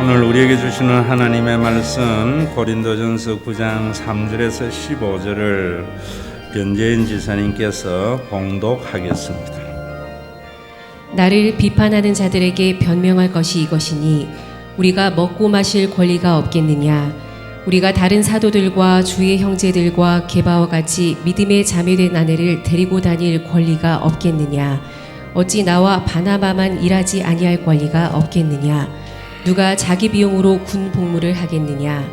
오늘 우리에게 주시는 하나님의 말씀 고린도전서 9장 3절에서 15절을 변재인 지사님께서 봉독하겠습니다. 나를 비판하는 자들에게 변명할 것이 이것이니 우리가 먹고 마실 권리가 없겠느냐. 우리가 다른 사도들과 주의 형제들과 게바와 같이 믿음의 자매된 아내를 데리고 다닐 권리가 없겠느냐. 어찌 나와 바나바만 일하지 아니할 권리가 없겠느냐. 누가 자기 비용으로 군 복무를 하겠느냐.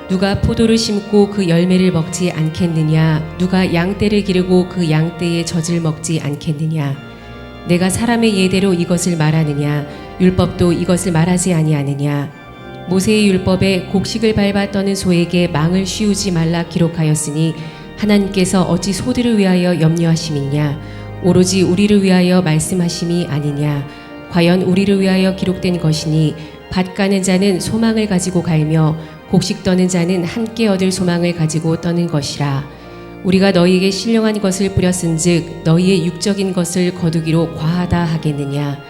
누가 포도를 심고 그 열매를 먹지 않겠느냐. 누가 양떼를 기르고 그 양떼의 젖을 먹지 않겠느냐. 내가 사람의 예대로 이것을 말하느냐. 율법도 이것을 말하지 아니하느냐. 모세의 율법에 곡식을 밟아 떠는 소에게 망을 씌우지 말라 기록하였으니 하나님께서 어찌 소들을 위하여 염려하심이냐. 오로지 우리를 위하여 말씀하심이 아니냐. 과연 우리를 위하여 기록된 것이니 밭 가는 자는 소망을 가지고 갈며 곡식 떠는 자는 함께 얻을 소망을 가지고 떠는 것이라. 우리가 너희에게 신령한 것을 뿌렸은즉 너희의 육적인 것을 거두기로 과하다 하겠느냐.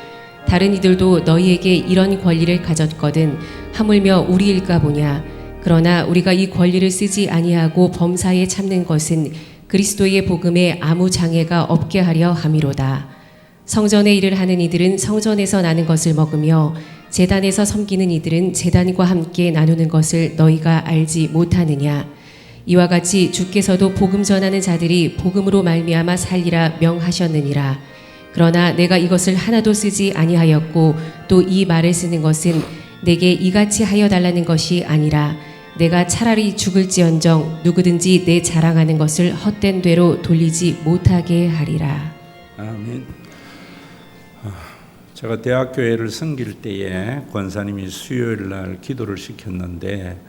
다른 이들도 너희에게 이런 권리를 가졌거든 하물며 우리일까 보냐. 그러나 우리가 이 권리를 쓰지 아니하고 범사에 참는 것은 그리스도의 복음에 아무 장애가 없게 하려 함이로다. 성전의 일을 하는 이들은 성전에서 나는 것을 먹으며 제단에서 섬기는 이들은 제단과 함께 나누는 것을 너희가 알지 못하느냐. 이와 같이 주께서도 복음 전하는 자들이 복음으로 말미암아 살리라 명하셨느니라. 그러나 내가 이것을 하나도 쓰지 아니하였고 또 이 말을 쓰는 것은 내게 이같이 하여 달라는 것이 아니라 내가 차라리 죽을지언정 누구든지 내 자랑하는 것을 헛된 되로 돌리지 못하게 하리라. 아멘. 제가 대학교회를 섬길 때에 권사님이 수요일 날 기도를 시켰는데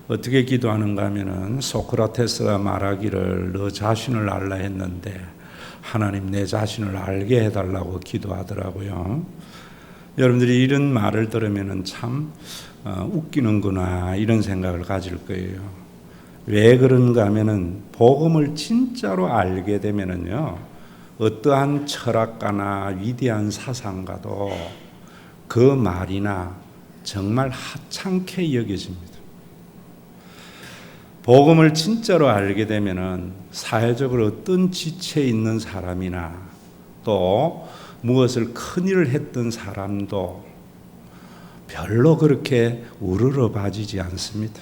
어떻게 기도하는가 하면은 소크라테스가 말하기를 너 자신을 알라 했는데 하나님 내 자신을 알게 해달라고 기도하더라고요. 여러분들이 이런 말을 들으면은 참 웃기는구나 이런 생각을 가질 거예요. 왜 그런가 하면은 복음을 진짜로 알게 되면은요. 어떠한 철학가나 위대한 사상가도 그 말이나 정말 하찮게 여겨집니다. 복음을 진짜로 알게 되면은 사회적으로 어떤 지체에 있는 사람이나 또 무엇을 큰일을 했던 사람도 별로 그렇게 우러러봐지지 않습니다.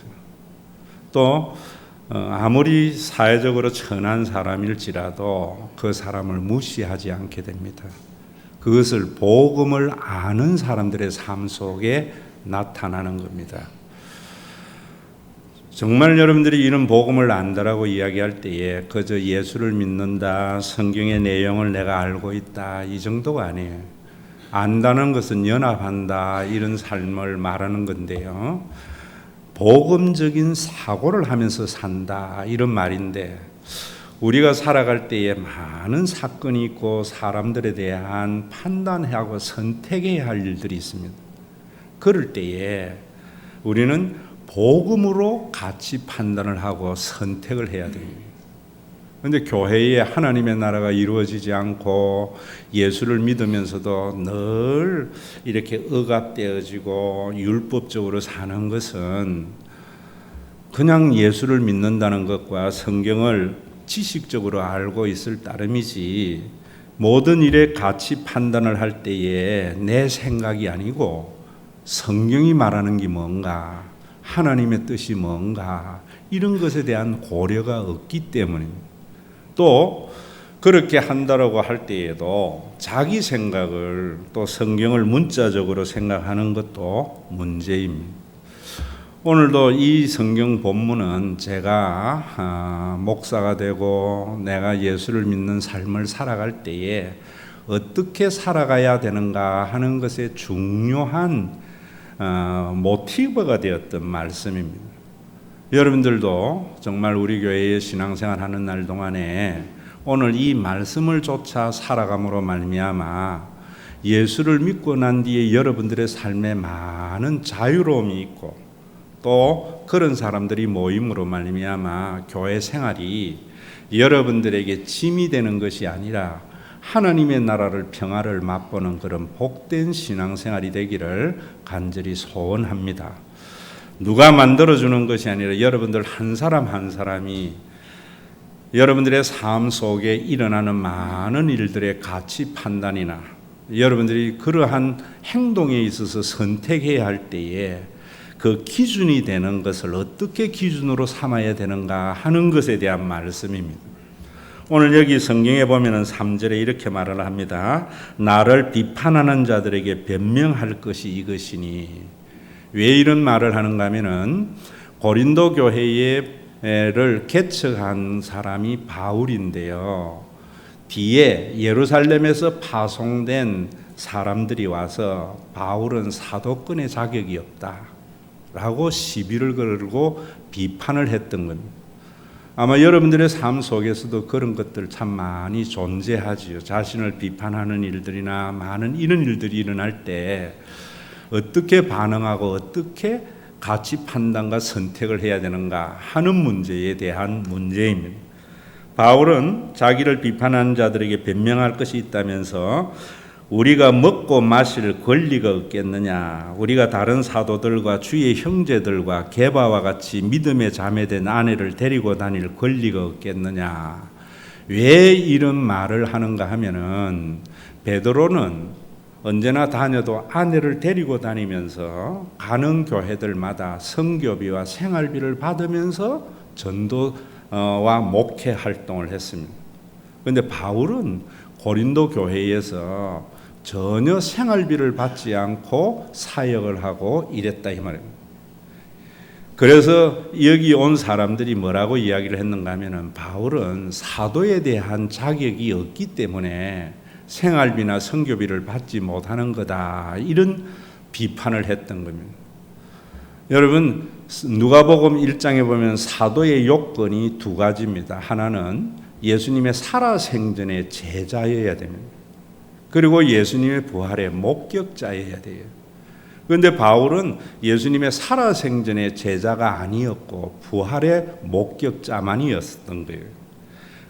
또 아무리 사회적으로 천한 사람일지라도 그 사람을 무시하지 않게 됩니다. 그것을 복음을 아는 사람들의 삶 속에 나타나는 겁니다. 정말 여러분들이 이런 복음을 안다라고 이야기할 때에 그저 예수를 믿는다, 성경의 내용을 내가 알고 있다 이 정도가 아니에요. 안다는 것은 연합한다 이런 삶을 말하는 건데요. 복음적인 사고를 하면서 산다 이런 말인데 우리가 살아갈 때에 많은 사건이 있고 사람들에 대한 판단하고 선택해야 할 일들이 있습니다. 그럴 때에 우리는 복음으로 같이 판단을 하고 선택을 해야 됩니다. 그런데 교회에 하나님의 나라가 이루어지지 않고 예수를 믿으면서도 늘 이렇게 억압되어지고 율법적으로 사는 것은 그냥 예수를 믿는다는 것과 성경을 지식적으로 알고 있을 따름이지 모든 일에 같이 판단을 할 때에 내 생각이 아니고 성경이 말하는 게 뭔가 하나님의 뜻이 뭔가 이런 것에 대한 고려가 없기 때문입니다. 또 그렇게 한다라고 할 때에도 자기 생각을 또 성경을 문자적으로 생각하는 것도 문제입니다. 오늘도 이 성경 본문은 제가 목사가 되고 내가 예수를 믿는 삶을 살아갈 때에 어떻게 살아가야 되는가 하는 것에 중요한 모티브가 되었던 말씀입니다. 여러분들도 정말 우리 교회에 신앙생활 하는 날 동안에 오늘 이 말씀을 쫓아 살아감으로 말미암아 예수를 믿고 난 뒤에 여러분들의 삶에 많은 자유로움이 있고 또 그런 사람들이 모임으로 말미암아 교회 생활이 여러분들에게 짐이 되는 것이 아니라 하나님의 나라를 평화를 맛보는 그런 복된 신앙생활이 되기를 간절히 소원합니다. 누가 만들어주는 것이 아니라 여러분들 한 사람 한 사람이 여러분들의 삶 속에 일어나는 많은 일들의 가치 판단이나 여러분들이 그러한 행동에 있어서 선택해야 할 때에 그 기준이 되는 것을 어떻게 기준으로 삼아야 되는가 하는 것에 대한 말씀입니다. 오늘 여기 성경에 보면은 3절에 이렇게 말을 합니다. 나를 비판하는 자들에게 변명할 것이 이것이니. 왜 이런 말을 하는가 하면은 고린도 교회를 개척한 사람이 바울인데요. 뒤에 예루살렘에서 파송된 사람들이 와서 바울은 사도권의 자격이 없다라고 시비를 걸고 비판을 했던 겁니다. 아마 여러분들의 삶 속에서도 그런 것들 참 많이 존재하지요. 자신을 비판하는 일들이나 많은 이런 일들이 일어날 때 어떻게 반응하고 어떻게 가치 판단과 선택을 해야 되는가 하는 문제에 대한 문제입니다. 바울은 자기를 비판하는 자들에게 변명할 것이 있다면서 우리가 먹고 마실 권리가 없겠느냐, 우리가 다른 사도들과 주의 형제들과 게바와 같이 믿음에 자매된 아내를 데리고 다닐 권리가 없겠느냐. 왜 이런 말을 하는가 하면은 베드로는 언제나 다녀도 아내를 데리고 다니면서 가는 교회들마다 선교비와 생활비를 받으면서 전도와 목회 활동을 했습니다. 그런데 바울은 고린도 교회에서 전혀 생활비를 받지 않고 사역을 하고 이랬다 이 말입니다. 그래서 여기 온 사람들이 뭐라고 이야기를 했는가 하면은 바울은 사도에 대한 자격이 없기 때문에 생활비나 선교비를 받지 못하는 거다, 이런 비판을 했던 겁니다. 여러분, 누가복음 1장에 보면 사도의 요건이 두 가지입니다. 하나는 예수님의 살아생전의 제자여야 됩니다. 그리고 예수님의 부활의 목격자여야 돼요. 그런데 바울은 예수님의 살아생전의 제자가 아니었고 부활의 목격자만이었던 거예요.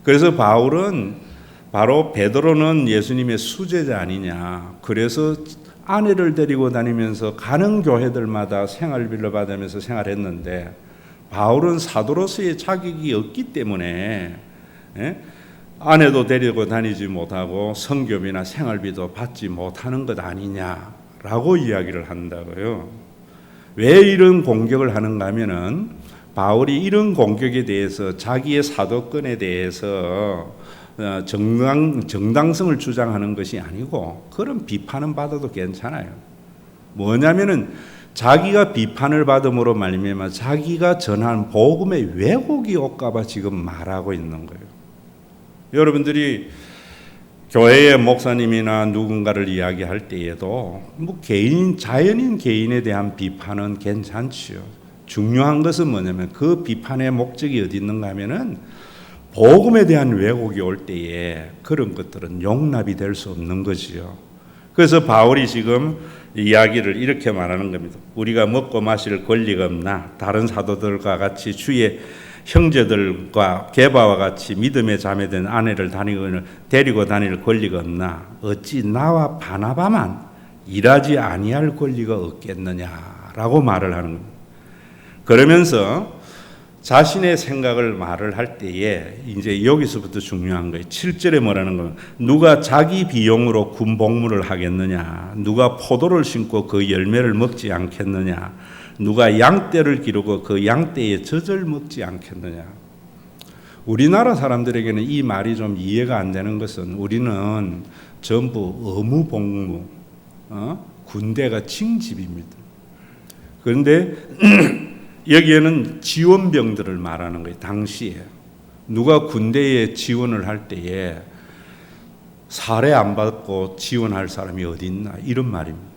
그래서 바울은 바로 베드로는 예수님의 수제자 아니냐, 그래서 아내를 데리고 다니면서 가는 교회들마다 생활비를 받으면서 생활했는데 바울은 사도로서의 자격이 없기 때문에 아내도 데리고 다니지 못하고 선교비나 생활비도 받지 못하는 것 아니냐라고 이야기를 한다고요. 왜 이런 공격을 하는가 하면은 바울이 이런 공격에 대해서 자기의 사도권에 대해서 정당성을 주장하는 것이 아니고 그런 비판은 받아도 괜찮아요. 뭐냐면은 자기가 비판을 받음으로 말미암아 자기가 전한 복음의 왜곡이 올까봐 지금 말하고 있는 거예요. 여러분들이 교회의 목사님이나 누군가를 이야기할 때에도 뭐 자연인 개인에 대한 비판은 괜찮지요. 중요한 것은 뭐냐면 그 비판의 목적이 어디 있는가 하면은 복음에 대한 왜곡이 올 때에 그런 것들은 용납이 될 수 없는 거지요. 그래서 바울이 지금 이야기를 이렇게 말하는 겁니다. 우리가 먹고 마실 권리가 없나? 다른 사도들과 같이 주의 형제들과 게바와 같이 믿음에 자매된 아내를 데리고 다닐 권리가 없나? 어찌 나와 바나바만 일하지 아니할 권리가 없겠느냐라고 말을 하는 겁니다. 그러면서 자신의 생각을 말을 할 때에 이제 여기서부터 중요한 거예요. 7절에 뭐라는 거예요? 누가 자기 비용으로 군복무를 하겠느냐? 누가 포도를 심고 그 열매를 먹지 않겠느냐? 누가 양떼를 기르고 그 양떼의 젖을 먹지 않겠느냐? 우리나라 사람들에게는 이 말이 좀 이해가 안 되는 것은 우리는 전부 의무복무, 군대가 징집입니다. 그런데 여기에는 지원병들을 말하는 거예요. 당시에 누가 군대에 지원을 할 때에 살해 안 받고 지원할 사람이 어디 있나, 이런 말입니다.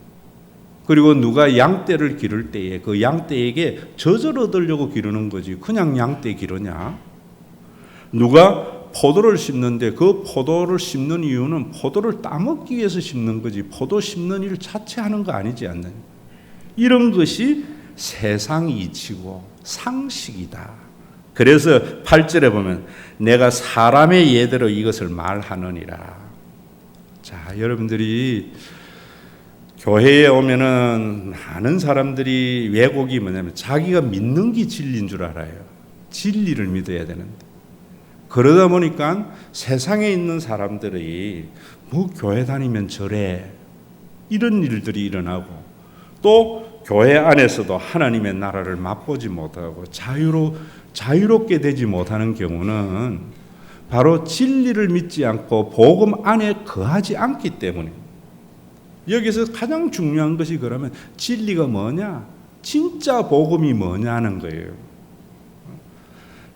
그리고 누가 양떼를 기를 때에 그 양떼에게 젖을 얻으려고 기르는 거지 그냥 양떼 기르냐? 누가 포도를 심는데 그 포도를 심는 이유는 포도를 따먹기 위해서 심는 거지 포도 심는 일 자체 하는 거 아니지 않느냐? 이런 것이 세상 이치고 상식이다. 그래서 8절에 보면 내가 사람의 예대로 이것을 말하느니라. 자, 여러분들이 교회에 오면은 많은 사람들이 왜곡이 뭐냐면 자기가 믿는 게 진리인 줄 알아요. 진리를 믿어야 되는데. 그러다 보니까 세상에 있는 사람들이 뭐 교회 다니면 저래 이런 일들이 일어나고, 또 교회 안에서도 하나님의 나라를 맛보지 못하고 자유롭게 되지 못하는 경우는 바로 진리를 믿지 않고 복음 안에 거하지 않기 때문입니다. 여기서 가장 중요한 것이 그러면 진리가 뭐냐? 진짜 복음이 뭐냐는 거예요.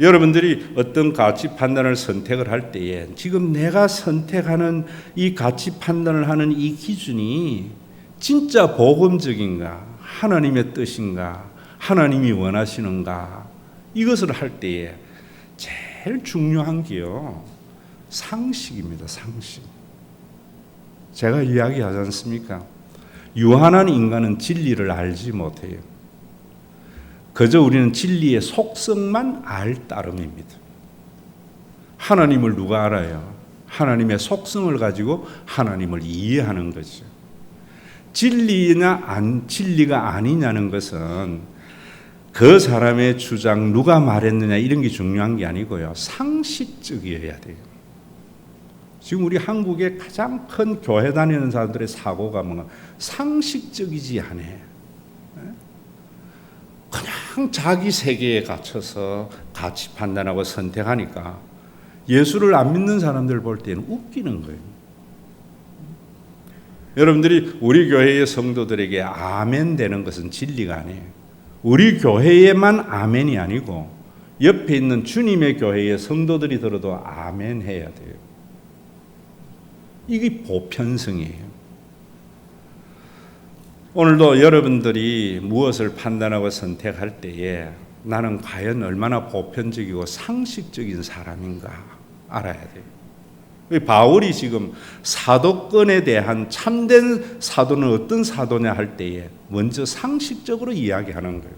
여러분들이 어떤 가치 판단을 선택을 할 때에 지금 내가 선택하는 이 가치 판단을 하는 이 기준이 진짜 복음적인가? 하나님의 뜻인가? 하나님이 원하시는가? 이것을 할 때에 제일 중요한 게요, 상식입니다. 상식. 제가 이야기하지 않습니까? 유한한 인간은 진리를 알지 못해요. 그저 우리는 진리의 속성만 알 따름입니다. 하나님을 누가 알아요? 하나님의 속성을 가지고 하나님을 이해하는 거죠. 진리냐 진리가 아니냐는 것은 그 사람의 주장, 누가 말했느냐 이런 게 중요한 게 아니고요, 상식적이어야 돼요. 지금 우리 한국의 가장 큰 교회 다니는 사람들의 사고가 뭔가 상식적이지 않아. 그냥 자기 세계에 갇혀서 가치 판단하고 선택하니까 예수를 안 믿는 사람들 볼 때는 웃기는 거예요. 여러분들이 우리 교회의 성도들에게 아멘 되는 것은 진리가 아니에요. 우리 교회에만 아멘이 아니고 옆에 있는 주님의 교회의 성도들이 들어도 아멘 해야 돼요. 이게 보편성이에요. 오늘도 여러분들이 무엇을 판단하고 선택할 때에 나는 과연 얼마나 보편적이고 상식적인 사람인가 알아야 돼요. 바울이 지금 사도권에 대한 참된 사도는 어떤 사도냐 할 때에 먼저 상식적으로 이야기하는 거예요.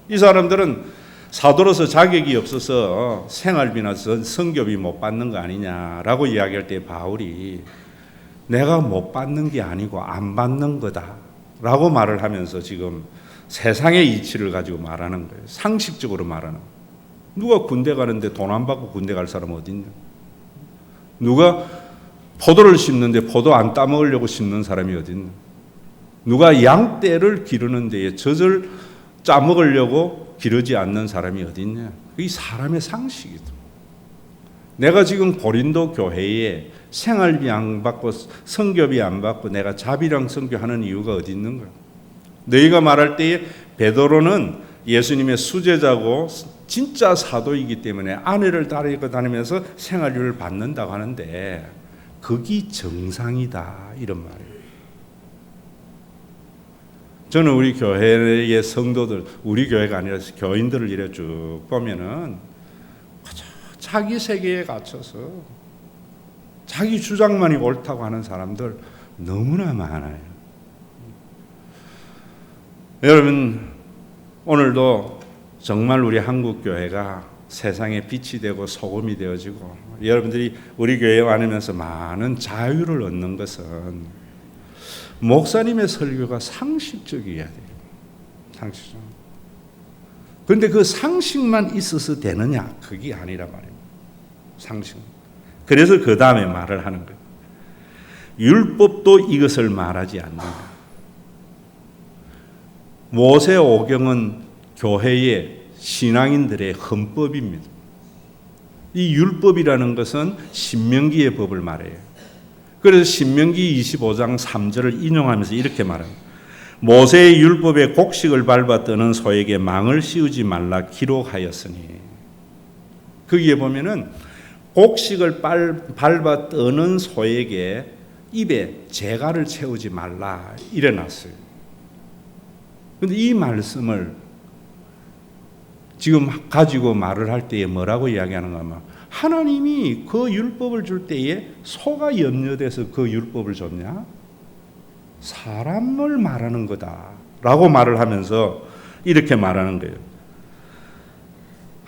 이 사람들은 사도로서 자격이 없어서 생활비나 선교비 못 받는 거 아니냐라고 이야기할 때 바울이 내가 못 받는 게 아니고 안 받는 거다라고 말을 하면서 지금 세상의 이치를 가지고 말하는 거예요. 상식적으로 말하는 거예요. 누가 군대 가는데 돈 안 받고 군대 갈 사람 어디 있냐? 누가 포도를 심는데 포도 안 따먹으려고 심는 사람이 어디 있냐? 누가 양떼를 기르는 데에 젖을 짜먹으려고 기르지 않는 사람이 어디 있냐? 이 사람의 상식이다. 내가 지금 고린도 교회에 생활비 안 받고 선교비 안 받고 내가 자비랑 선교하는 이유가 어디 있는 거야? 너희가 말할 때에 베드로는 예수님의 수제자고 진짜 사도이기 때문에 아내를 따르고 다니면서 생활비를 받는다고 하는데 그게 정상이다 이런 말이에요. 저는 우리 교회의 성도들, 우리 교회가 아니라 교인들을 이래 쭉 보면은 자기 세계에 갇혀서 자기 주장만이 옳다고 하는 사람들 너무나 많아요. 여러분, 오늘도 정말 우리 한국 교회가 세상에 빛이 되고 소금이 되어지고 여러분들이 우리 교회에 와면서 많은 자유를 얻는 것은 목사님의 설교가 상식적이어야 돼요. 상식적. 그런데 그 상식만 있어서 되느냐? 그게 아니라 말입니다. 상식. 그래서 그 다음에 말을 하는 거예요. 율법도 이것을 말하지 않는다. 모세오경은 교회의 신앙인들의 헌법입니다. 이 율법이라는 것은 신명기의 법을 말해요. 그래서 신명기 25장 3절을 인용하면서 이렇게 말합니다. 모세의 율법에 곡식을 밟아 뜨는 소에게 망을 씌우지 말라 기록하였으니. 거기에 보면은 곡식을 밟아 뜨는 소에게 입에 재갈을 채우지 말라 이래놨어요. 그런데 이 말씀을 지금 가지고 말을 할 때에 뭐라고 이야기하는가 하면 하나님이 그 율법을 줄 때에 소가 염려돼서 그 율법을 줬냐? 사람을 말하는 거다 라고 말을 하면서 이렇게 말하는 거예요.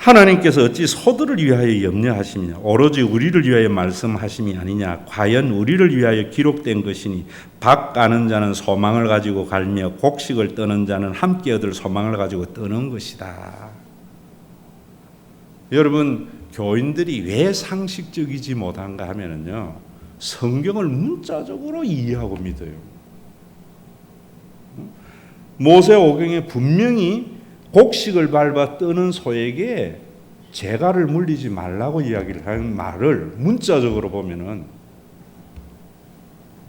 하나님께서 어찌 소들을 위하여 염려하시느냐 오로지 우리를 위하여 말씀하심이 아니냐 과연 우리를 위하여 기록된 것이니 박 가는 자는 소망을 가지고 갈며 곡식을 떠는 자는 함께 얻을 소망을 가지고 떠는 것이다. 여러분, 교인들이 왜 상식적이지 못한가 하면은요, 성경을 문자적으로 이해하고 믿어요. 모세오경에 분명히 곡식을 밟아 떠는 소에게 재갈을 물리지 말라고 이야기를 하는 말을 문자적으로 보면은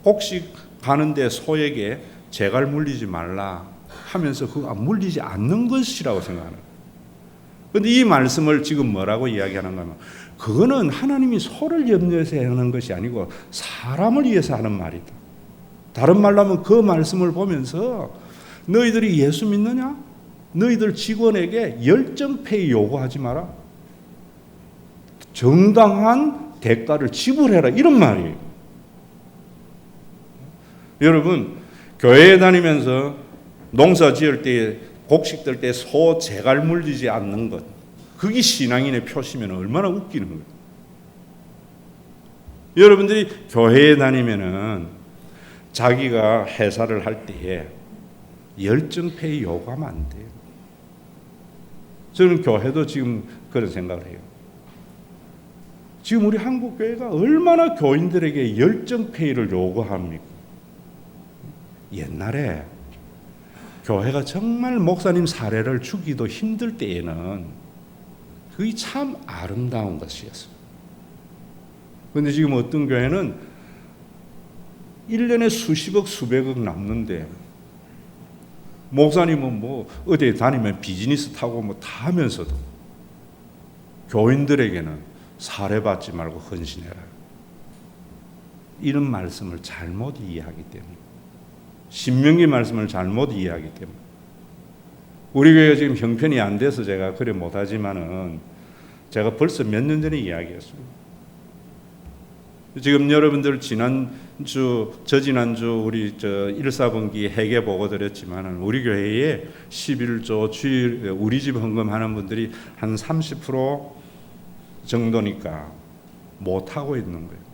곡식 가는데 소에게 재갈 물리지 말라 하면서 그거 물리지 않는 것이라고 생각하는 거예요. 그런데 이 말씀을 지금 뭐라고 이야기하는가 하면 그거는 하나님이 소를 염려해서 하는 것이 아니고 사람을 위해서 하는 말이다. 다른 말로 하면 그 말씀을 보면서 너희들이 예수 믿느냐? 너희들 직원에게 열정페이 요구하지 마라. 정당한 대가를 지불해라. 이런 말이에요. 여러분, 교회에 다니면서 농사 지을 때 곡식 뜰 때 소 재갈 물리지 않는 것, 그게 신앙인의 표시면 얼마나 웃기는 거예요. 여러분들이 교회에 다니면은 자기가 회사를 할 때에 열정페이 요구하면 안 돼요. 저는 교회도 지금 그런 생각을 해요. 지금 우리 한국 교회가 얼마나 교인들에게 열정페이를 요구합니까? 옛날에 교회가 정말 목사님 사례를 주기도 힘들 때에는 그게 참 아름다운 것이었어요. 그런데 지금 어떤 교회는 1년에 수십억 수백억 남는데 목사님은 뭐 어디 다니면 비즈니스 타고 뭐 다 하면서도 교인들에게는 사례받지 말고 헌신해라. 이런 말씀을 잘못 이해하기 때문에, 신명기 말씀을 잘못 이해하기 때문에, 우리 교회가 지금 형편이 안 돼서 제가 그래 못하지만은 제가 벌써 몇 년 전에 이야기했습니다. 지금 여러분들 지난주 우리 1사분기 회계 보고 드렸지만은 우리 교회에 11조 주일 우리 집 헌금하는 분들이 한 30% 정도니까 못 하고 있는 거예요.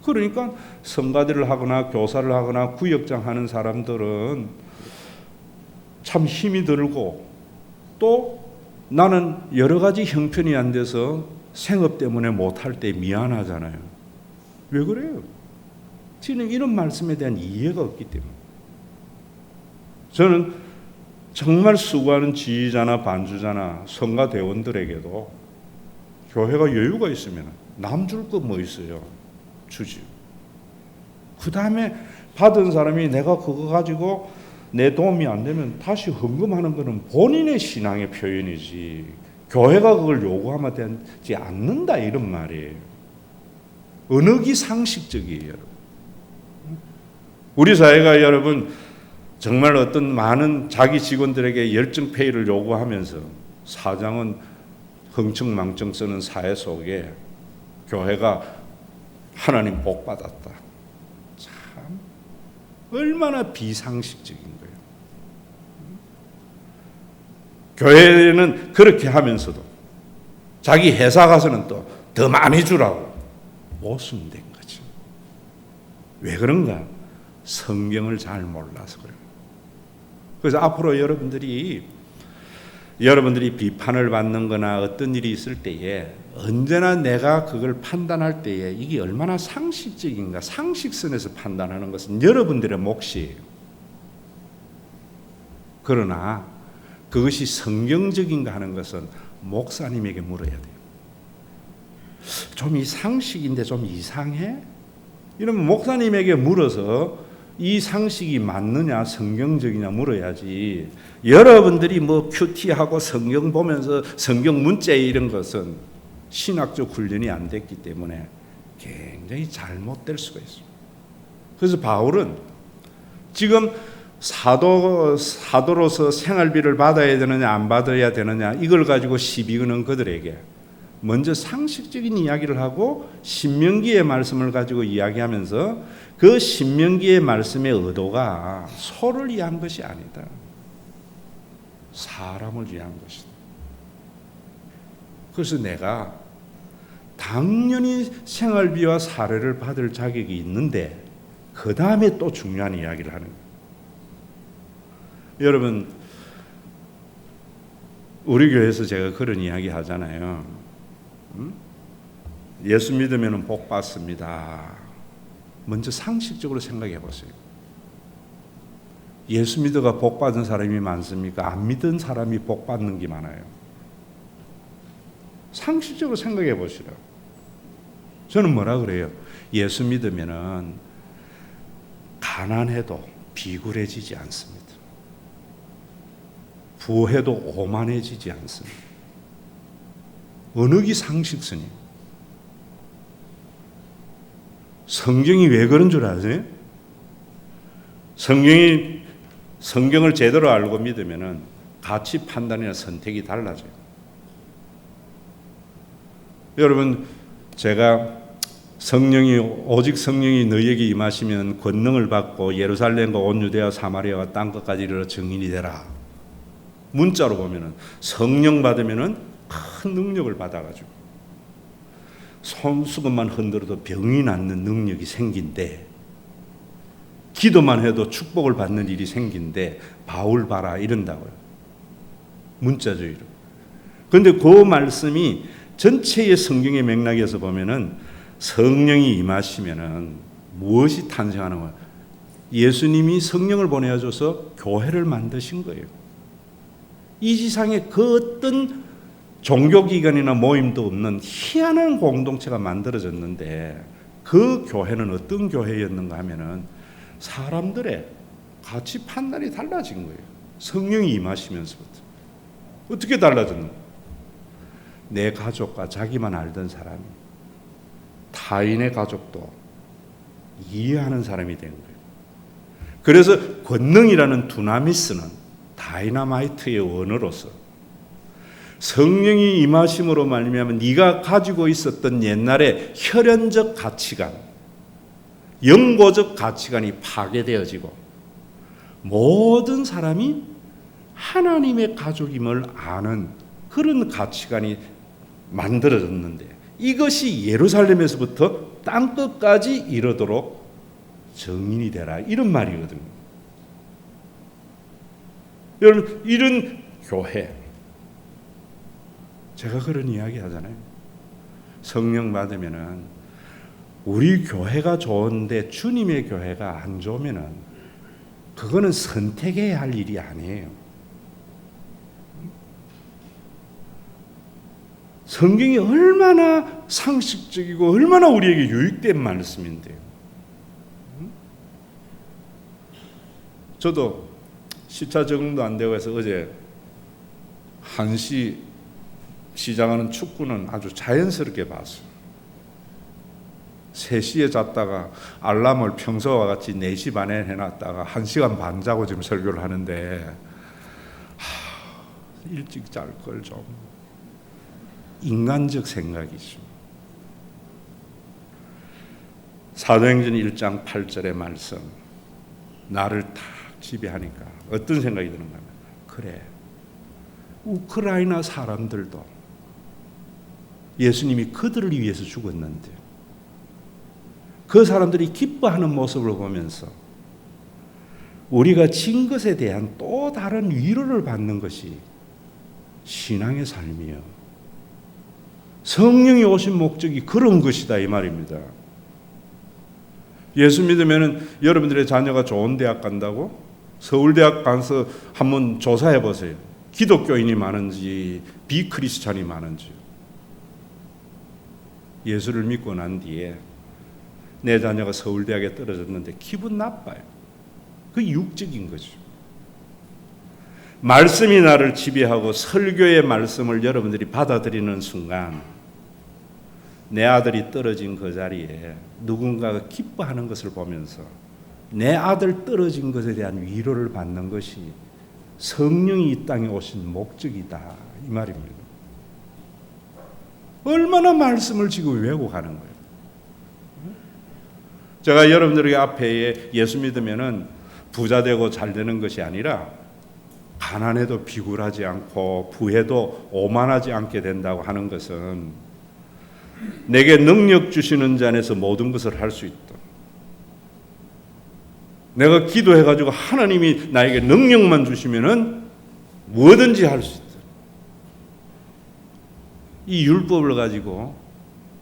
그러니까 성가대를 하거나 교사를 하거나 구역장 하는 사람들은 참 힘이 들고 또 나는 여러 가지 형편이 안 돼서 생업 때문에 못 할 때 미안하잖아요. 왜 그래요? 지금 이런 말씀에 대한 이해가 없기 때문에. 저는 정말 수고하는 지휘자나 반주자나 성가 대원들에게도 교회가 여유가 있으면 남 줄 거 뭐 있어요? 주지. 그 다음에 받은 사람이 내가 그거 가지고 내 도움이 안 되면 다시 헌금하는 것은 본인의 신앙의 표현이지 교회가 그걸 요구하면 되지 않는다 이런 말이에요. 어느 게 상식적이에요, 여러분. 우리 사회가 여러분 정말 어떤 많은 자기 직원들에게 열정페이를 요구하면서 사장은 흥청망청 쓰는 사회 속에 교회가 하나님 복 받았다. 참 얼마나 비상식적인 거예요. 교회는 그렇게 하면서도 자기 회사 가서는 또 더 많이 주라고 오순된 거죠. 왜 그런가? 성경을 잘 몰라서 그래요. 그래서 앞으로 여러분들이 비판을 받는 거나 어떤 일이 있을 때에 언제나 내가 그걸 판단할 때에 이게 얼마나 상식적인가, 상식선에서 판단하는 것은 여러분들의 몫이에요. 그러나 그것이 성경적인가 하는 것은 목사님에게 물어야 돼요. 좀 이 상식인데 좀 이상해? 이러면 목사님에게 물어서 이 상식이 맞느냐 성경적이냐 물어야지. 여러분들이 뭐 큐티하고 성경 보면서 성경 문제 이런 것은 신학적 훈련이 안 됐기 때문에 굉장히 잘못될 수가 있습니다. 그래서 바울은 지금 사도로서 생활비를 받아야 되느냐 안 받아야 되느냐 이걸 가지고 시비 거는 그들에게 먼저 상식적인 이야기를 하고 신명기의 말씀을 가지고 이야기하면서 그 신명기의 말씀의 의도가 소를 위한 것이 아니다. 사람을 위한 것이다. 그래서 내가 당연히 생활비와 사례를 받을 자격이 있는데 그 다음에 또 중요한 이야기를 하는 거예요. 여러분, 우리 교회에서 제가 그런 이야기 하잖아요. 예수 믿으면 복 받습니다. 먼저 상식적으로 생각해 보세요. 예수 믿어가 복 받은 사람이 많습니까? 안 믿은 사람이 복 받는 게 많아요. 상식적으로 생각해 보시라. 저는 뭐라 그래요? 예수 믿으면은 가난해도 비굴해지지 않습니다. 부해도 오만해지지 않습니다. 어느 게 상식선이에요? 성경이 왜 그런 줄 아세요? 성경을 제대로 알고 믿으면은 가치 판단이나 선택이 달라져요. 여러분, 제가 오직 성령이 너희에게 임하시면 권능을 받고 예루살렘과 온 유대와 사마리아와 땅 끝까지 이르러 증인이 되라. 문자로 보면은 성령 받으면은 큰 능력을 받아가지고 손수건만 흔들어도 병이 낫는 능력이 생긴대. 기도만 해도 축복을 받는 일이 생긴대. 바울 봐라 이런다고요. 문자주의로. 그런데 그 말씀이 전체의 성경의 맥락에서 보면은 성령이 임하시면은 무엇이 탄생하는 거예요? 예수님이 성령을 보내줘서 교회를 만드신 거예요. 이 지상에 그 어떤 종교기관이나 모임도 없는 희한한 공동체가 만들어졌는데 그 교회는 어떤 교회였는가 하면은 사람들의 가치 판단이 달라진 거예요. 성령이 임하시면서부터. 어떻게 달라졌는가? 내 가족과 자기만 알던 사람이 타인의 가족도 이해하는 사람이 된 거예요. 그래서 권능이라는 두나미스는 다이나마이트의 원어로서 성령이 임하심으로 말미암아 네가 가지고 있었던 옛날의 혈연적 가치관, 영고적 가치관이 파괴되어지고 모든 사람이 하나님의 가족임을 아는 그런 가치관이 만들어졌는데 이것이 예루살렘에서부터 땅끝까지 이르도록 증인이 되라 이런 말이거든요. 여러분, 이런 교회, 제가 그런 이야기 하잖아요. 성령 받으면은 우리 교회가 좋은데 주님의 교회가 안 좋으면은 그거는 선택해야 할 일이 아니에요. 성경이 얼마나 상식적이고 얼마나 우리에게 유익된 말씀인데요. 저도 시차 적응도 안 되고 해서 어제 1시 시작하는 축구는 아주 자연스럽게 봤어요. 3시에 잤다가 알람을 평소와 같이 4시 반에 해놨다가 1시간 반 자고 지금 설교를 하는데 일찍 잘 걸 좀. 인간적 생각이죠. 사도행전 1장 8절의 말씀, 나를 탁 지배하니까 어떤 생각이 드는가 하면, 그래, 우크라이나 사람들도 예수님이 그들을 위해서 죽었는데 그 사람들이 기뻐하는 모습을 보면서 우리가 진 것에 대한 또 다른 위로를 받는 것이 신앙의 삶이요. 성령이 오신 목적이 그런 것이다 이 말입니다. 예수 믿으면 여러분들의 자녀가 좋은 대학 간다고? 서울대학 가서 한번 조사해 보세요. 기독교인이 많은지 비크리스찬이 많은지. 예수를 믿고 난 뒤에 내 자녀가 서울대학에 떨어졌는데 기분 나빠요. 그 육적인 거죠. 말씀이 나를 지배하고 설교의 말씀을 여러분들이 받아들이는 순간 내 아들이 떨어진 그 자리에 누군가가 기뻐하는 것을 보면서 내 아들 떨어진 것에 대한 위로를 받는 것이 성령이 이 땅에 오신 목적이다 이 말입니다. 얼마나 말씀을 지금 왜곡하는 거예요. 제가 여러분들에게 앞에 예수 믿으면은 부자 되고 잘 되는 것이 아니라 가난해도 비굴하지 않고 부해도 오만하지 않게 된다고 하는 것은 내게 능력 주시는 자 안에서 모든 것을 할 수 있다. 내가 기도해가지고 하나님이 나에게 능력만 주시면은 뭐든지 할 수 있다. 이 율법을 가지고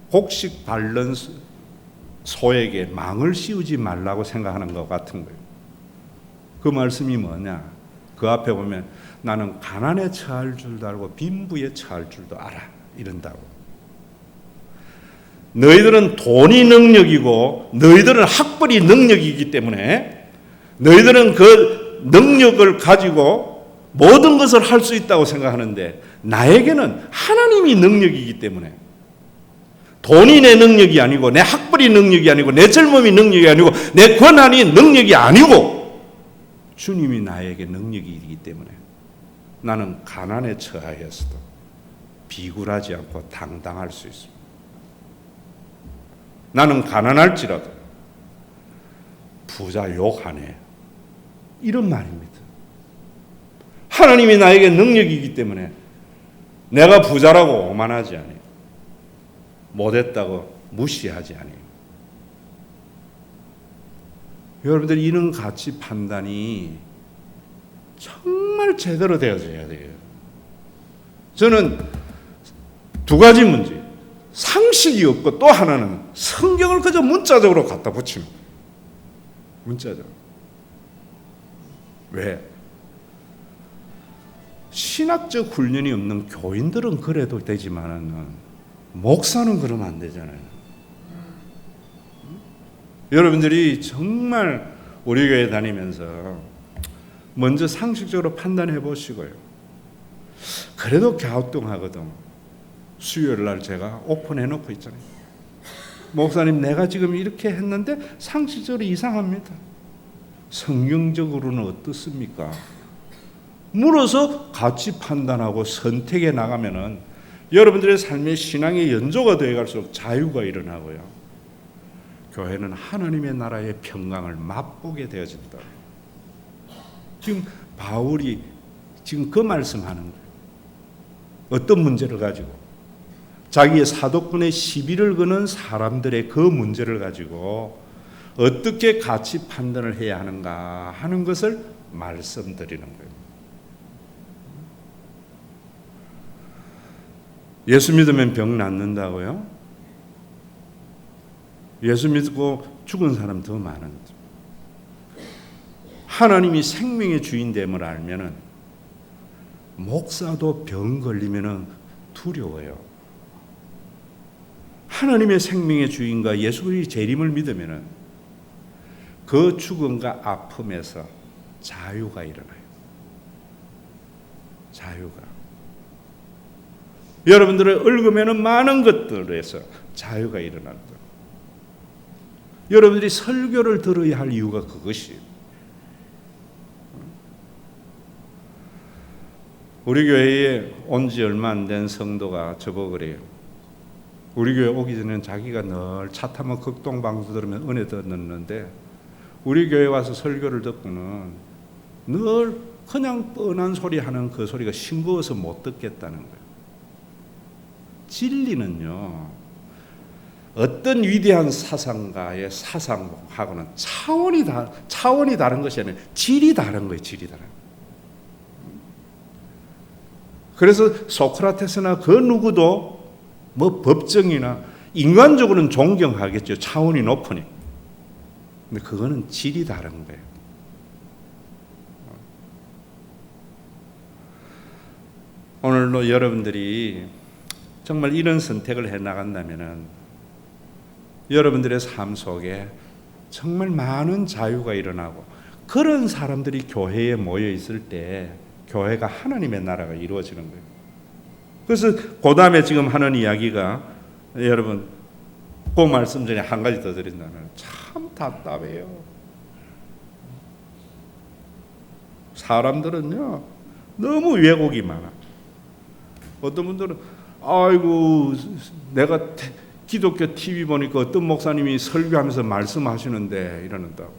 곡식 밟는 소에게 망을 씌우지 말라고 생각하는 것 같은 거예요. 그 말씀이 뭐냐? 그 앞에 보면 나는 가난에 처할 줄도 알고 빈부에 처할 줄도 알아. 이런다고. 너희들은 돈이 능력이고 너희들은 학벌이 능력이기 때문에 너희들은 그 능력을 가지고 모든 것을 할 수 있다고 생각하는데 나에게는 하나님이 능력이기 때문에 돈이 내 능력이 아니고 내 학벌이 능력이 아니고 내 젊음이 능력이 아니고 내 권한이 능력이 아니고 주님이 나에게 능력이기 때문에 나는 가난에 처하여서도 비굴하지 않고 당당할 수 있습니다. 나는 가난할지라도 부자 욕 안 해. 이런 말입니다. 하나님이 나에게 능력이기 때문에 내가 부자라고 오만하지 않아요. 못했다고 무시하지 않아요. 여러분들 이런 가치 판단이 정말 제대로 되어져야 돼요. 저는 두 가지 문제, 상식이 없고 또 하나는 성경을 그저 문자적으로 갖다 붙이는 거예요. 문자적으로. 왜? 신학적 훈련이 없는 교인들은 그래도 되지만 목사는 그러면 안 되잖아요. 여러분들이 정말 우리 교회 다니면서 먼저 상식적으로 판단해 보시고요. 그래도 갸우뚱하거든. 수요일 날 제가 오픈해 놓고 있잖아요. 목사님 내가 지금 이렇게 했는데 상식적으로 이상합니다. 성경적으로는 어떻습니까? 물어서 같이 판단하고 선택해 나가면은 여러분들의 삶의 신앙의 연조가 되어 갈수록 자유가 일어나고요. 교회는 하나님의 나라의 평강을 맛보게 되어진다. 지금 바울이 지금 그 말씀하는 거예요. 어떤 문제를 가지고 자기의 사도권의 시비를 거는 사람들의 그 문제를 가지고 어떻게 가치 판단을 해야 하는가 하는 것을 말씀드리는 거예요. 예수 믿으면 병 낫는다고요? 예수 믿고 죽은 사람 더 많은데. 하나님이 생명의 주인됨을 알면은 목사도 병 걸리면은 두려워요. 하나님의 생명의 주인과 예수 그리스도의 재림을 믿으면은 그 죽음과 아픔에서 자유가 일어나요. 자유가. 여러분들의 얽으면은 많은 것들에서 자유가 일어난다. 여러분들이 설교를 들어야 할 이유가 그것이에요. 우리 교회에 온 지 얼마 안 된 성도가 저보고 그래요. 우리 교회 오기 전에는 자기가 늘 차 타면 극동방송 들으면 은혜 듣는데 우리 교회 와서 설교를 듣고는 늘 그냥 뻔한 소리 하는 그 소리가 싱거워서 못 듣겠다는 거예요. 진리는요, 어떤 위대한 사상가의 사상하고는 차원이 다른 것이 아니라 질이 다른 거예요. 질이 다른. 그래서 소크라테스나 그 누구도 뭐 법정이나 인간적으로는 존경하겠죠. 차원이 높으니. 근데 그거는 질이 다른 거예요. 오늘도 여러분들이 정말 이런 선택을 해 나간다면은 여러분들의 삶 속에 정말 많은 자유가 일어나고 그런 사람들이 교회에 모여 있을 때 교회가 하나님의 나라가 이루어지는 거예요. 그래서 그 다음에 지금 하는 이야기가 여러분 그 말씀 전에 한 가지 더 드린다면 참 답답해요. 사람들은요 너무 왜곡이 많아. 어떤 분들은 아이고 내가 기독교 TV 보니까 어떤 목사님이 설교하면서 말씀하시는데 이러는다고.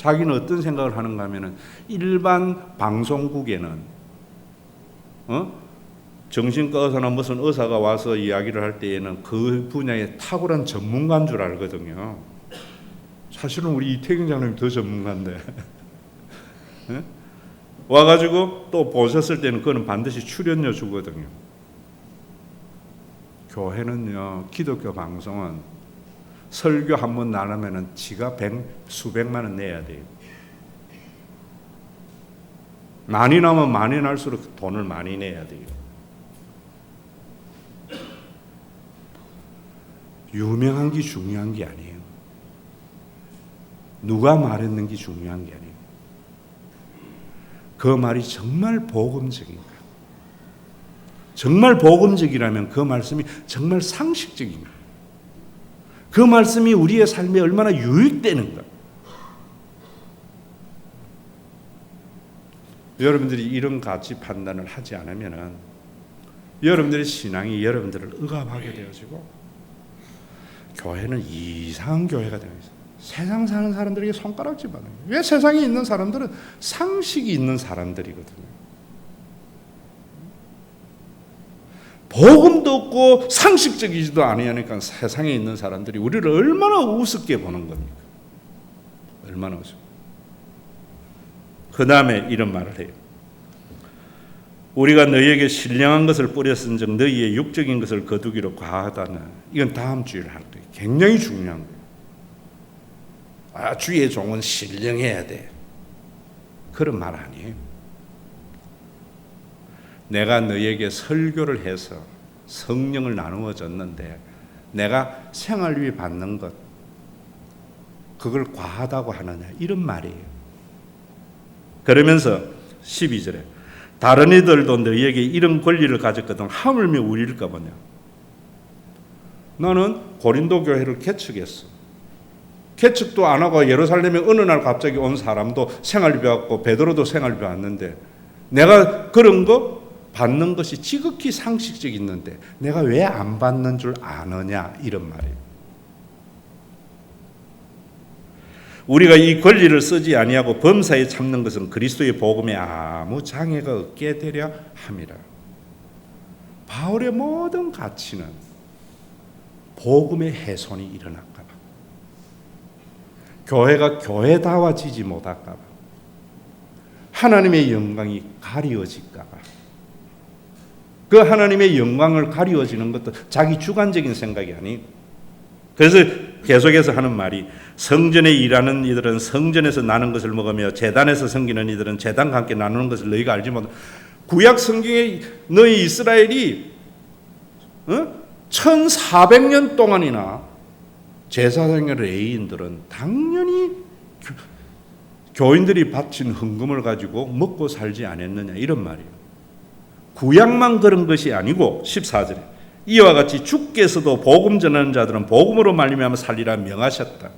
자기는 어떤 생각을 하는가 하면은 일반 방송국에는 정신과 의사나 무슨 의사가 와서 이야기를 할 때에는 그 분야에 탁월한 전문가인 줄 알거든요. 사실은 우리 이태경 장로님 더 전문가인데 와가지고 또 보셨을 때는 그거는 반드시 출연료 주거든요. 교회는요, 기독교 방송은 설교 한 번 나가면은 지가 수백만 원 내야 돼요. 많이 나면 많이 날수록 돈을 많이 내야 돼요. 유명한 게 중요한 게 아니에요. 누가 말했는 게 중요한 게 아니에요. 그 말이 정말 복음적인가? 정말 복음적이라면 그 말씀이 정말 상식적인가? 그 말씀이 우리의 삶에 얼마나 유익되는가? 여러분들이 이런 가치 판단을 하지 않으면은 여러분들의 신앙이 여러분들을 억압하게 되어지고 교회는 이상한 교회가 되어 있어요. 세상 사는 사람들에게 손가락질 받는 거예요. 왜 세상에 있는 사람들은 상식이 있는 사람들이거든요. 복음도 없고 상식적이지도 않으니까 세상에 있는 사람들이 우리를 얼마나 우습게 보는 겁니까? 얼마나 우습게. 그 다음에 이런 말을 해요. 우리가 너희에게 신령한 것을 뿌렸은 즉 너희의 육적인 것을 거두기로 과하다는, 이건 다음 주일 할 거예요. 굉장히 중요한 거예요. 주의 종은 신령해야 돼. 그런 말 아니에요. 내가 너희에게 설교를 해서 성령을 나누어 줬는데 내가 생활비 받는 것, 그걸 과하다고 하느냐, 이런 말이에요. 그러면서 12절에 다른 이들도 너희에게 이런 권리를 가졌거든 하물며 우리일까 보냐. 나는 고린도 교회를 개척했어. 개척도 안 하고 예루살렘에 어느 날 갑자기 온 사람도 생활비 받고 베드로도 생활비 받는데 내가 그런 거 받는 것이 지극히 상식적인데 내가 왜 안 받는 줄 아느냐, 이런 말이에요. 우리가 이 권리를 쓰지 아니하고 범사에 참는 것은 그리스도의 복음에 아무 장애가 없게 되려 함이라. 바울의 모든 가치는 복음의 훼손이 일어날까 봐, 교회가 교회다워지지 못할까 봐, 하나님의 영광이 가리워질까 봐. 그 하나님의 영광을 가리워지는 것도 자기 주관적인 생각이 아니에요. 그래서 계속해서 하는 말이 성전에 일하는 이들은 성전에서 나는 것을 먹으며 제단에서 섬기는 이들은 제단과 함께 나누는 것을 너희가 알지 못하냐. 구약 성경에 너희 이스라엘이 1400년 동안이나 제사장의 레위인들은 당연히 교인들이 바친 헌금을 가지고 먹고 살지 않았느냐, 이런 말이에요. 구약만 그런 것이 아니고 14절에 이와 같이 주께서도 복음 전하는 자들은 복음으로 말미암아 살리라 명하셨다.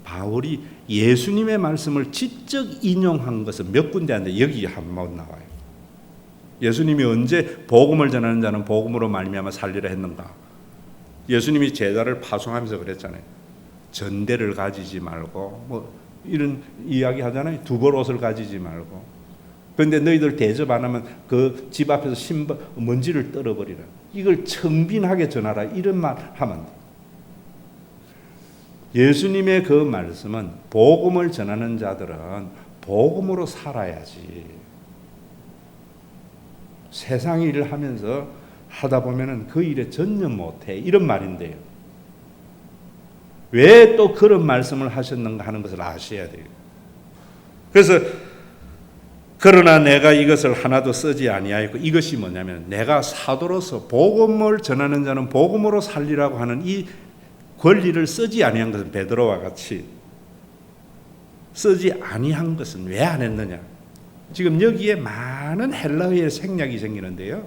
바울이 예수님의 말씀을 직접 인용한 것은 몇 군데 하는데 여기 한번 나와요. 예수님이 언제 복음을 전하는 자는 복음으로 말미암아 살리라 했는가? 예수님이 제자를 파송하면서 그랬잖아요. 전대를 가지지 말고 뭐 이런 이야기 하잖아요. 두 벌 옷을 가지지 말고. 그런데 너희들 대접 안 하면 그 집 앞에서 먼지를 떨어버리라. 이걸 청빈하게 전하라. 이런 말 하면 돼. 예수님의 그 말씀은 복음을 전하는 자들은 복음으로 살아야지. 세상 일을 하면서 하다 보면은 그 일에 전념 못해. 이런 말인데요. 왜 또 그런 말씀을 하셨는가 하는 것을 아셔야 돼요. 그래서 그러나 내가 이것을 하나도 쓰지 아니하였고, 이것이 뭐냐면 내가 사도로서 복음을 전하는 자는 복음으로 살리라고 하는 이 권리를 쓰지 아니한 것은 베드로와 같이 쓰지 아니한 것은 왜 안 했느냐. 지금 여기에 많은 헬라어의 생략이 생기는데요.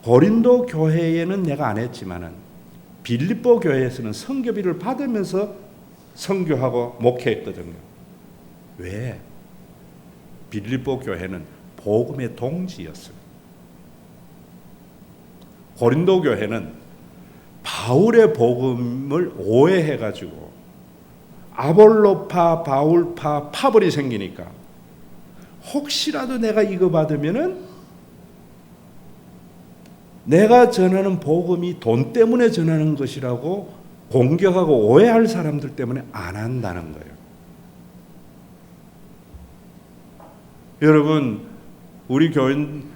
고린도 교회에는 내가 안 했지만은 빌립보 교회에서는 선교비를 받으면서 선교하고 목회했거든요. 왜? 빌립보 교회는 복음의 동지였어요. 고린도 교회는 바울의 복음을 오해해가지고 아볼로파, 바울파, 파벌이 생기니까 혹시라도 내가 이거 받으면은 내가 전하는 복음이 돈 때문에 전하는 것이라고 공격하고 오해할 사람들 때문에 안 한다는 거예요. 여러분, 우리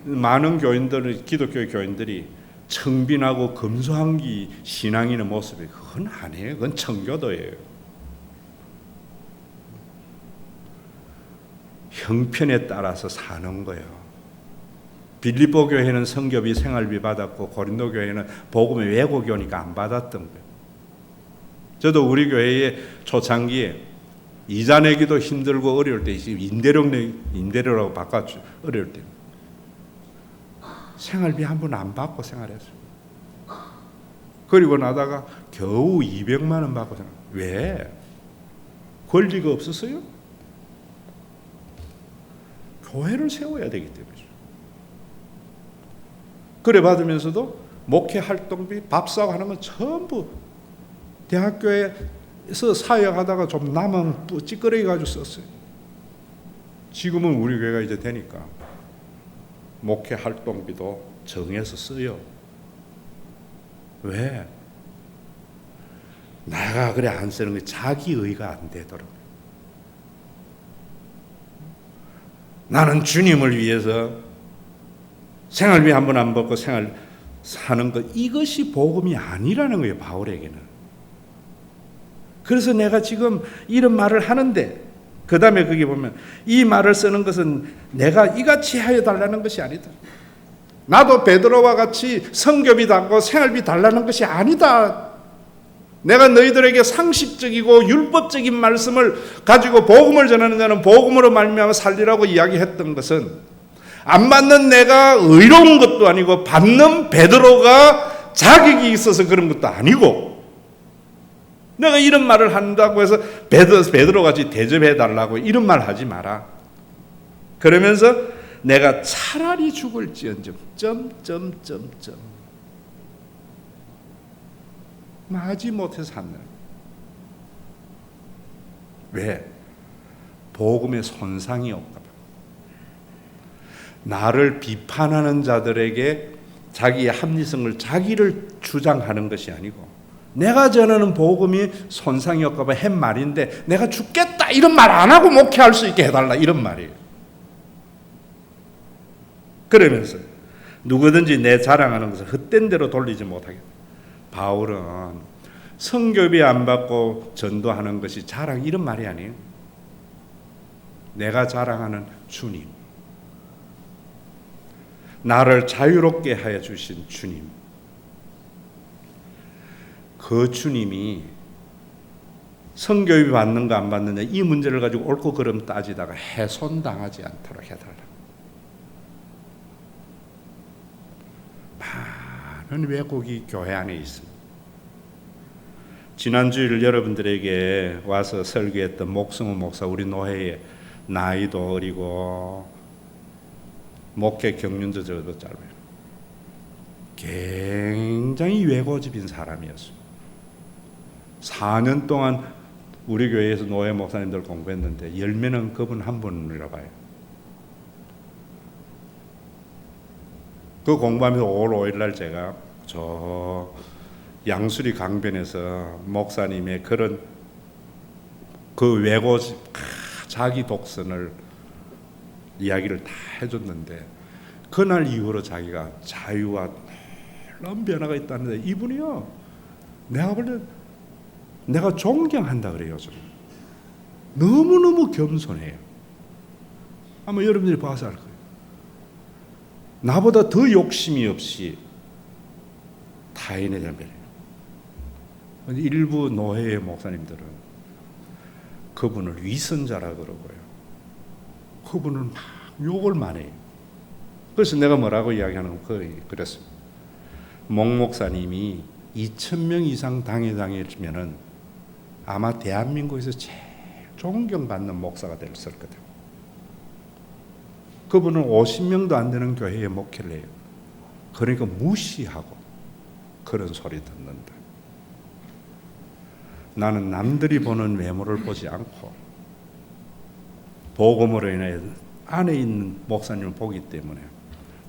많은 교인들, 기독교 교인들이 청빈하고 검소한기 신앙인의 모습이 그건 아니에요. 그건 청교도예요. 형편에 따라서 사는 거예요. 빌립보 교회는 성교비 생활비 받았고 고린도 교회는 복음의 외고교니까 안 받았던 거예요. 저도 우리 교회의 초창기에 이자 내기도 힘들고 어려울 때 임대료라고 바꿨죠. 어려울 때 생활비 한 번 안 받고 생활했어요. 그리고 나다가 겨우 200만 원 받고 생활. 왜? 권리가 없었어요? 교회를 세워야 되기 때문이죠. 그래 받으면서도 목회 활동비, 밥 사고 하는 건 전부 대학교에서 사역하다가 좀 남은 찌끄러기 가지고 썼어요. 지금은 우리 교회가 이제 되니까 목회 활동비도 정해서 써요. 왜? 내가 그래 안 쓰는 게 자기 의가 안 되도록. 나는 주님을 위해서 생활비 한 번 안 받고 생활 사는 것, 이것이 복음이 아니라는 거예요, 바울에게는. 그래서 내가 지금 이런 말을 하는데, 그 다음에 거기 보면 이 말을 쓰는 것은 내가 이같이 하여 달라는 것이 아니다. 나도 베드로와 같이 성교비 달고 생활비 달라는 것이 아니다. 내가 너희들에게 상식적이고 율법적인 말씀을 가지고 복음을 전하는 자는 복음으로 말미암아 살리라고 이야기했던 것은 안 받는 내가 의로운 것도 아니고 받는 베드로가 자격이 있어서 그런 것도 아니고, 내가 이런 말을 한다고 해서 베드로같이 대접해달라고 이런 말 하지 마라. 그러면서 내가 차라리 죽을지언정 마지 못해서 샀네. 왜? 복음의 손상이 없다. 나를 비판하는 자들에게 자기의 합리성을, 자기를 주장하는 것이 아니고, 내가 전하는 복음이 손상이 없까 봐 한 말인데 내가 죽겠다 이런 말 안 하고 목회할 수 있게 해달라 이런 말이에요. 그러면서 누구든지 내 자랑하는 것을 헛된 대로 돌리지 못하겠다. 바울은 성교비 안 받고 전도하는 것이 자랑 이런 말이 아니에요. 내가 자랑하는 주님, 나를 자유롭게 하여 주신 주님, 그 주님이 성교비 받는가 안 받느냐 이 문제를 가지고 옳고 그름 따지다가 훼손당하지 않도록 해달라. 많은 왜곡이 교회 안에 있습니다. 지난주일 여러분들에게 와서 설교했던 목승우 목사, 우리 노회의 나이도 어리고 목회 경륜도 저도 짧아요. 굉장히 왜고집인 사람이었어요. 4년 동안 우리 교회에서 노회 목사님들 공부했는데 10명은 그분 한 분이라 봐요. 그 공부하면서 5월 5일 날 제가 저 양수리 강변에서 목사님의 그런 그 왜고집, 자기 독선을 이야기를 다 해줬는데, 그날 이후로 자기가 자유와 놀라운 변화가 있다는데, 이분이요 내가 볼 때 내가 존경한다 그래요. 좀 너무너무 겸손해요. 아마 여러분들이 봐서 알 거예요. 나보다 더 욕심이 없이 타인에 대한 배려. 일부 노회의 목사님들은 그분을 위선자라 그러고요, 그분을 막 욕을 많이 해요. 그래서 내가 뭐라고 이야기하는 건 그랬습니다. 목 목사님이 2,000명 이상 당회장이면은 아마 대한민국에서 제일 존경받는 목사가 됐을 거다. 그분은 50명도 안 되는 교회에 목회를 해요. 그러니까 무시하고 그런 소리 듣는다. 나는 남들이 보는 외모를 보지 않고 복음으로 인해 안에 있는 목사님을 보기 때문에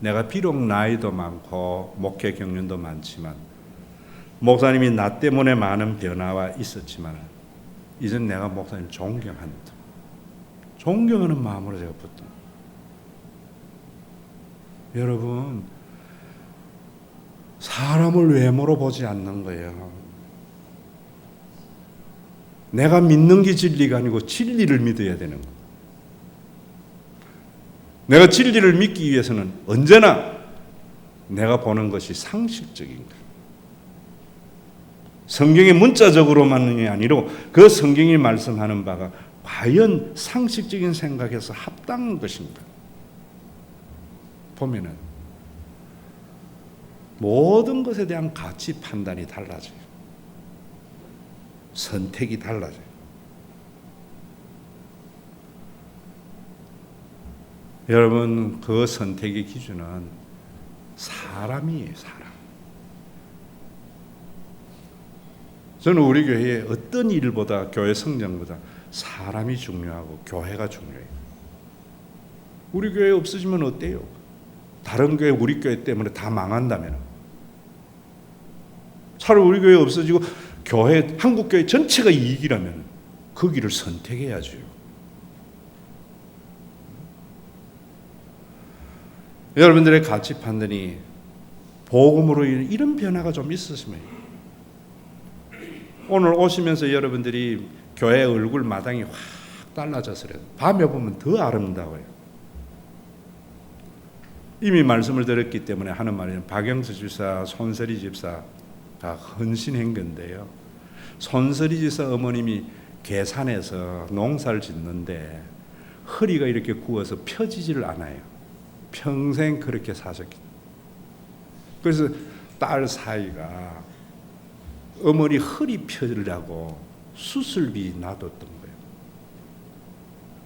내가 비록 나이도 많고 목회 경륜도 많지만 목사님이 나 때문에 많은 변화가 있었지만 이젠 내가 목사님 존경한다. 존경하는 마음으로 제가 붙든. 여러분, 사람을 외모로 보지 않는 거예요. 내가 믿는 게 진리가 아니고 진리를 믿어야 되는 거예요. 내가 진리를 믿기 위해서는 언제나 내가 보는 것이 상식적인 거예요. 성경의 문자적으로만이 아니라 그 성경이 말씀하는 바가 과연 상식적인 생각에서 합당한 것인가 보면은 모든 것에 대한 가치 판단이 달라져요. 선택이 달라져요. 여러분, 그 선택의 기준은 사람이에요. 사람. 저는 우리 교회의 어떤 일보다 교회 성장보다 사람이 중요하고 교회가 중요해요. 우리 교회 없어지면 어때요? 다른 교회 우리 교회 때문에 다 망한다면 차라리 우리 교회 없어지고 교회 한국 교회 전체가 이익이라면 그 길을 선택해야죠. 여러분들의 가치 판단이 복음으로 이런 변화가 좀 있었으면 오늘 오시면서 여러분들이 교회 얼굴 마당이 확 달라져서 그래요. 밤에 보면 더 아름다워요. 이미 말씀을 드렸기 때문에 하는 말이에요. 박영수 집사, 손설이 집사가 헌신한 건데요. 손설이 집사 어머님이 계산해서 농사를 짓는데 허리가 이렇게 구워서 펴지질 않아요. 평생 그렇게 사셨기. 그래서 딸 사이가 어머니 허리 펴려고 수술비 놔뒀던 거예요.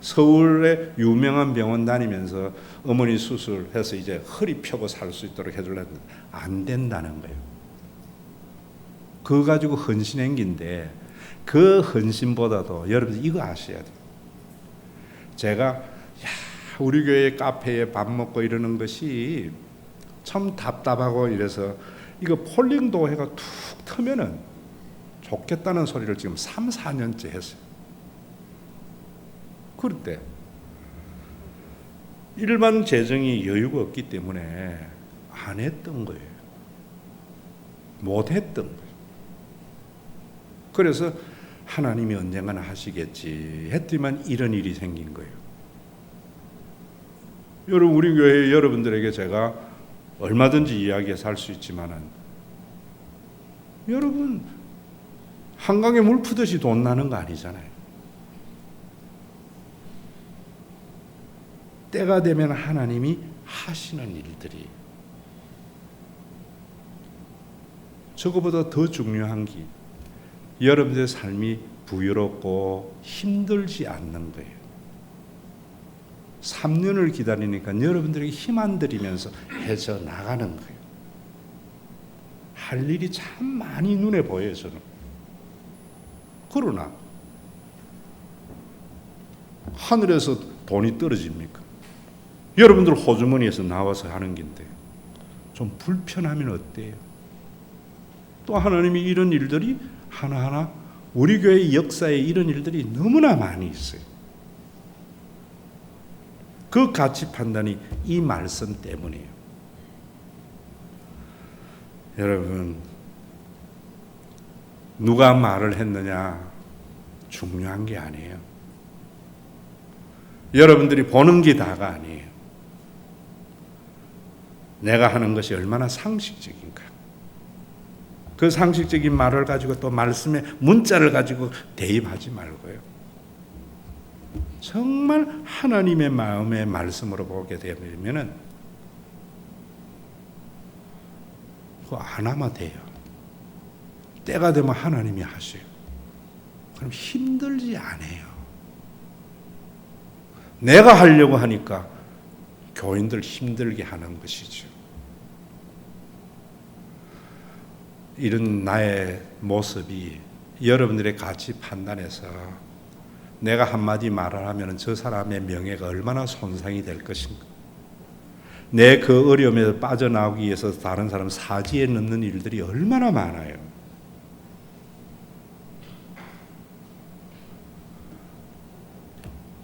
서울의 유명한 병원 다니면서 어머니 수술해서 이제 허리 펴고 살 수 있도록 해주려고 안 된다는 거예요. 그거 가지고 헌신한 긴데 그 헌신보다도 여러분 이거 아셔야 돼요. 제가 우리 교회 카페에 밥 먹고 이러는 것이 참 답답하고 이래서 이거 폴링도해가 툭 트면은 좋겠다는 소리를 지금 3, 4년째 했어요. 그럴 때 일반 재정이 여유가 없기 때문에 안 했던 거예요. 못 했던 거예요. 그래서 하나님이 언젠가는 하시겠지 했더니만 이런 일이 생긴 거예요. 여러분, 우리 교회 여러분들에게 제가 얼마든지 이야기해서 할 수 있지만은 여러분 한강에 물 푸듯이 돈 나는 거 아니잖아요. 때가 되면 하나님이 하시는 일들이 저거보다 더 중요한 게 여러분들의 삶이 부유롭고 힘들지 않는 거예요. 3년을 기다리니까 여러분들에게 힘 안 들이면서 해져 나가는 거예요. 할 일이 참 많이 눈에 보여요, 저는. 그러나 하늘에서 돈이 떨어집니까? 여러분들 호주머니에서 나와서 하는 건데 좀 불편하면 어때요? 또 하나님이 이런 일들이 하나하나 우리 교회 역사에 이런 일들이 너무나 많이 있어요. 그 가치 판단이 이 말씀 때문이에요. 여러분, 누가 말을 했느냐 중요한 게 아니에요. 여러분들이 보는 게 다가 아니에요. 내가 하는 것이 얼마나 상식적인가. 그 상식적인 말을 가지고 또 말씀의 문자를 가지고 대입하지 말고요. 정말 하나님의 마음의 말씀으로 보게 되면은 그거 안 하면 돼요. 때가 되면 하나님이 하셔요. 그럼 힘들지 않아요. 내가 하려고 하니까 교인들 힘들게 하는 것이죠. 이런 나의 모습이 여러분들의 가치 판단에서 내가 한마디 말을 하면 저 사람의 명예가 얼마나 손상이 될 것인가, 내 그 어려움에서 빠져나오기 위해서 다른 사람 사지에 넣는 일들이 얼마나 많아요.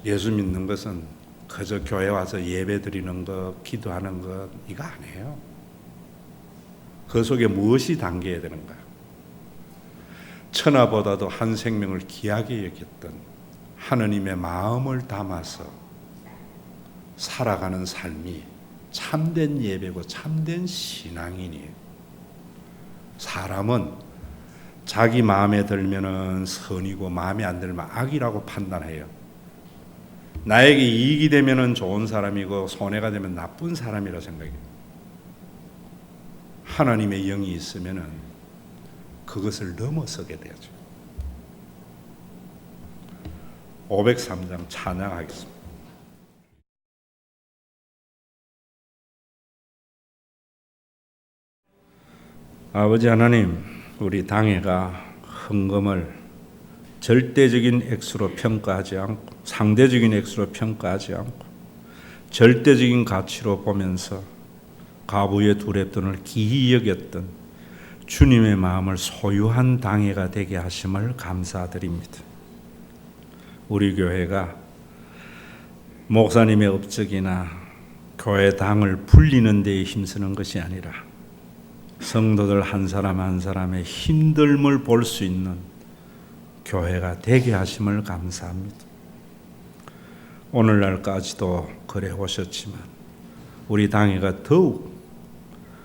예수 믿는 것은 그저 교회 와서 예배 드리는 것, 기도하는 것, 이거 아니에요. 그 속에 무엇이 담겨야 되는가? 천하보다도 한 생명을 귀하게 여겼던 하느님의 마음을 담아서 살아가는 삶이 참된 예배고 참된 신앙이니, 사람은 자기 마음에 들면은 선이고 마음에 안 들면 악이라고 판단해요. 나에게 이익이 되면은 좋은 사람이고 손해가 되면 나쁜 사람이라 생각해요. 하나님의 영이 있으면은 그것을 넘어서게 되죠. 503장 찬양하겠습니다. 아버지 하나님, 우리 당회가 헌금을 절대적인 액수로 평가하지 않고 상대적인 액수로 평가하지 않고 절대적인 가치로 보면서 가부의 두렵돈을 기히 여겼던 주님의 마음을 소유한 당회가 되게 하심을 감사드립니다. 우리 교회가 목사님의 업적이나 교회 당을 불리는 데에 힘쓰는 것이 아니라 성도들 한 사람 한 사람의 힘듦을 볼 수 있는 교회가 되게 하심을 감사합니다. 오늘날까지도 그래 오셨지만 우리 당회가 더욱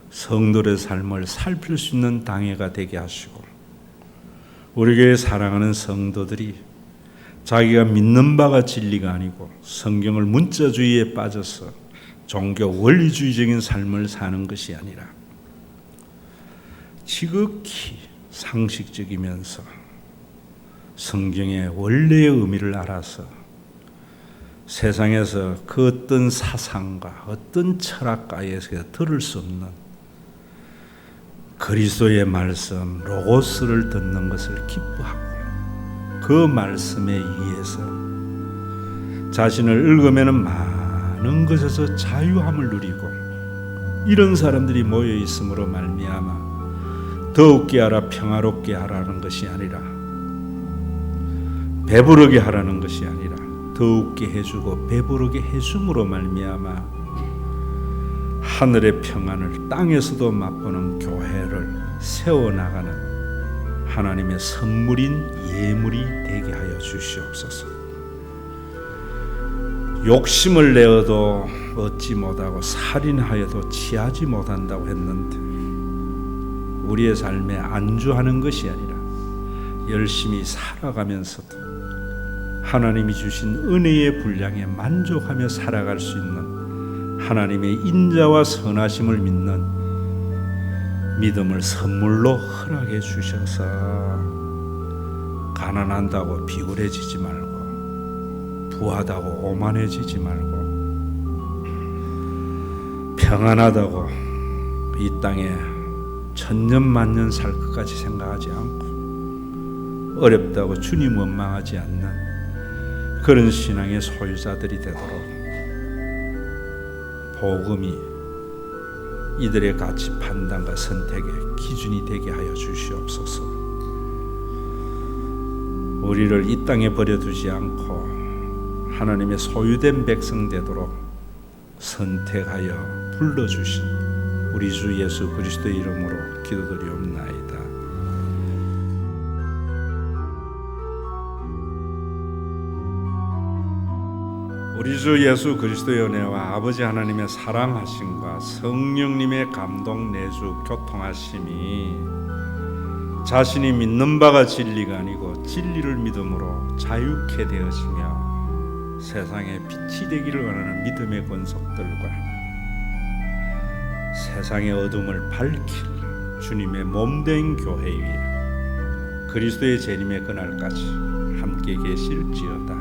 성도의 삶을 살필 수 있는 당회가 되게 하시고, 우리 교회 사랑하는 성도들이 자기가 믿는 바가 진리가 아니고 성경을 문자주의에 빠져서 종교 원리주의적인 삶을 사는 것이 아니라 지극히 상식적이면서 성경의 원래의 의미를 알아서 세상에서 그 어떤 사상가, 어떤 철학가에서 들을 수 없는 그리스도의 말씀, 로고스를 듣는 것을 기뻐하고 그 말씀에 의해서 자신을 읽으면 많은 것에서 자유함을 누리고, 이런 사람들이 모여 있음으로 말미암아 더욱게 하라, 평화롭게 하라는 것이 아니라, 배부르게 하라는 것이 아니라 더욱게 해주고 배부르게 해줌으로 말미암아 하늘의 평안을 땅에서도 맛보는 교회를 세워나가는 하나님의 선물인 예물이 되게 하여 주시옵소서. 욕심을 내어도 얻지 못하고 살인하여도 취하지 못한다고 했는데, 우리의 삶에 안주하는 것이 아니라 열심히 살아가면서도 하나님이 주신 은혜의 분량에 만족하며 살아갈 수 있는 하나님의 인자와 선하심을 믿는 믿음을 선물로 허락해 주셔서 가난한다고 비굴해지지 말고 부하다고 오만해지지 말고 평안하다고 이 땅에 천년만년 살 것까지 생각하지 않고 어렵다고 주님 원망하지 않는 그런 신앙의 소유자들이 되도록 복음이 이들의 가치 판단과 선택의 기준이 되게 하여 주시옵소서. 우리를 이 땅에 버려두지 않고 하나님의 소유된 백성 되도록 선택하여 불러주신 우리 주 예수 그리스도의 이름으로 기도드리옵나이다. 우리 주 예수 그리스도의 은혜와 아버지 하나님의 사랑하심과 성령님의 감동 내주 교통하심이 자신이 믿는 바가 진리가 아니고 진리를 믿음으로 자유케 되어지며 세상에 빛이 되기를 원하는 믿음의 권속들과 세상의 어둠을 밝힐 주님의 몸된 교회 위에 그리스도의 재림의 그날까지 함께 계실지어다.